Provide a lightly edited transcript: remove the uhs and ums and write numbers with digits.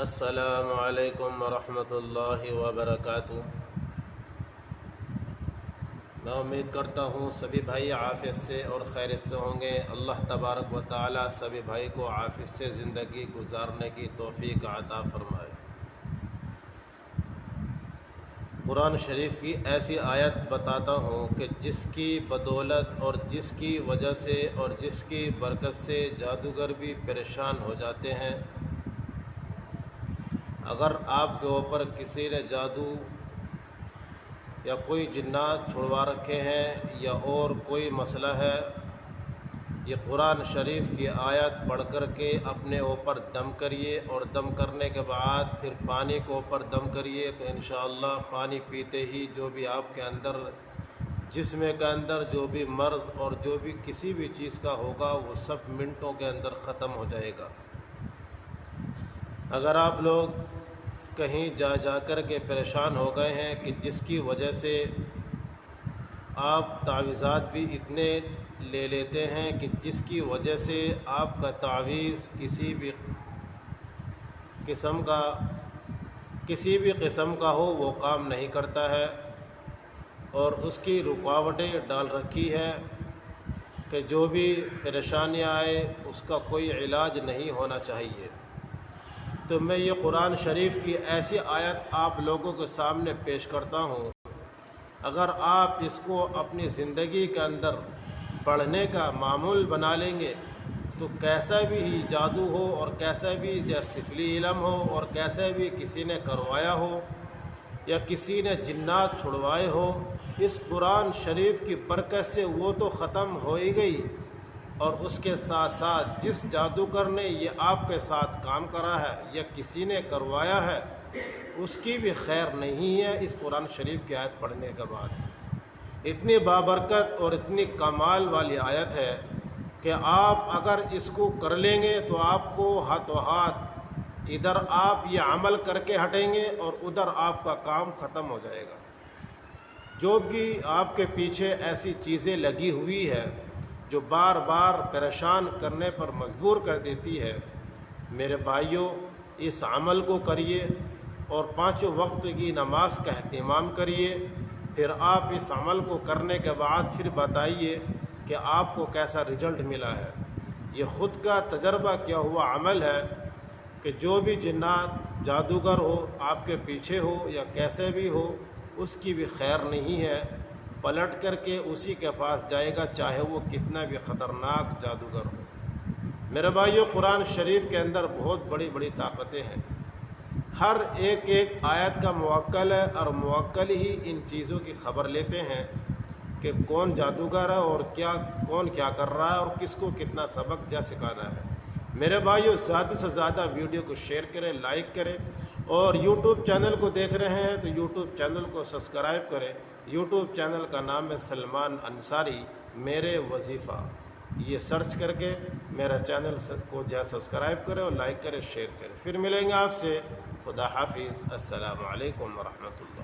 السلام علیکم ورحمۃ اللہ وبرکاتہ۔ میں امید کرتا ہوں سبھی بھائی عافیت سے اور خیریت سے ہوں گے۔ اللہ تبارک و تعالی سبھی بھائی کو عافیت سے زندگی گزارنے کی توفیق عطا فرمائے۔ قرآن شریف کی ایسی آیت بتاتا ہوں کہ جس کی بدولت اور جس کی وجہ سے اور جس کی برکت سے جادوگر بھی پریشان ہو جاتے ہیں۔ اگر آپ کے اوپر کسی نے جادو یا کوئی جنات چھڑوا رکھے ہیں یا اور کوئی مسئلہ ہے، یہ قرآن شریف کی آیت پڑھ کر کے اپنے اوپر دم کریے، اور دم کرنے کے بعد پھر پانی کے اوپر دم کریے، تو انشاءاللہ پانی پیتے ہی جو بھی آپ کے اندر جسم کے اندر جو بھی مرض اور جو بھی کسی بھی چیز کا ہوگا وہ سب منٹوں کے اندر ختم ہو جائے گا۔ اگر آپ لوگ کہیں جا کر کے پریشان ہو گئے ہیں کہ جس کی وجہ سے آپ تعویذات بھی اتنے لے لیتے ہیں کہ جس کی وجہ سے آپ کا تعویذ کسی بھی قسم کا ہو وہ کام نہیں کرتا ہے، اور اس کی رکاوٹیں ڈال رکھی ہے کہ جو بھی پریشانیاں آئے اس کا کوئی علاج نہیں ہونا چاہیے، تو میں یہ قرآن شریف کی ایسی آیت آپ لوگوں کے سامنے پیش کرتا ہوں۔ اگر آپ اس کو اپنی زندگی کے اندر پڑھنے کا معمول بنا لیں گے تو کیسا بھی جادو ہو اور کیسا بھی سفلی علم ہو اور کیسا بھی کسی نے کروایا ہو یا کسی نے جنات چھڑوائے ہو، اس قرآن شریف کی برکت سے وہ تو ختم ہو ہی گئی، اور اس کے ساتھ ساتھ جس جادوگر نے یہ آپ کے ساتھ کام کرا ہے یا کسی نے کروایا ہے اس کی بھی خیر نہیں ہے اس قرآن شریف کی آیت پڑھنے کے بعد۔ اتنی بابرکت اور اتنی کمال والی آیت ہے کہ آپ اگر اس کو کر لیں گے تو آپ کو ہاتھوں ہاتھ ادھر آپ یہ عمل کر کے ہٹیں گے اور ادھر آپ کا کام ختم ہو جائے گا۔ جو بھی آپ کے پیچھے ایسی چیزیں لگی ہوئی ہے جو بار بار پریشان کرنے پر مجبور کر دیتی ہے، میرے بھائیوں اس عمل کو کریے اور 5 وقت کی نماز کا اہتمام کریے، پھر آپ اس عمل کو کرنے کے بعد پھر بتائیے کہ آپ کو کیسا رزلٹ ملا ہے۔ یہ خود کا تجربہ کیا ہوا عمل ہے کہ جو بھی جنات جادوگر ہو آپ کے پیچھے ہو یا کیسے بھی ہو اس کی بھی خیر نہیں ہے، پلٹ کر کے اسی کے پاس جائے گا چاہے وہ کتنا بھی خطرناک جادوگر ہو۔ میرے بھائیو قرآن شریف کے اندر بہت بڑی بڑی طاقتیں ہیں، ہر ایک آیت کا موکل ہے، اور موکل ہی ان چیزوں کی خبر لیتے ہیں کہ کون جادوگر ہے اور کون کیا کر رہا ہے اور کس کو کتنا سبق جا سکھانا ہے۔ میرے بھائیو زیادہ سے زیادہ ویڈیو کو شیئر کریں، لائک کریں، اور یوٹیوب چینل کو دیکھ رہے ہیں تو یوٹیوب چینل کو سبسکرائب کریں۔ یوٹیوب چینل کا نام ہے سلمان انصاری میرے وظیفہ، یہ سرچ کر کے میرا چینل کو سبسکرائب کریں اور لائک کریں، شیئر کریں۔ پھر ملیں گے آپ سے، خدا حافظ، السلام علیکم ورحمۃ اللہ۔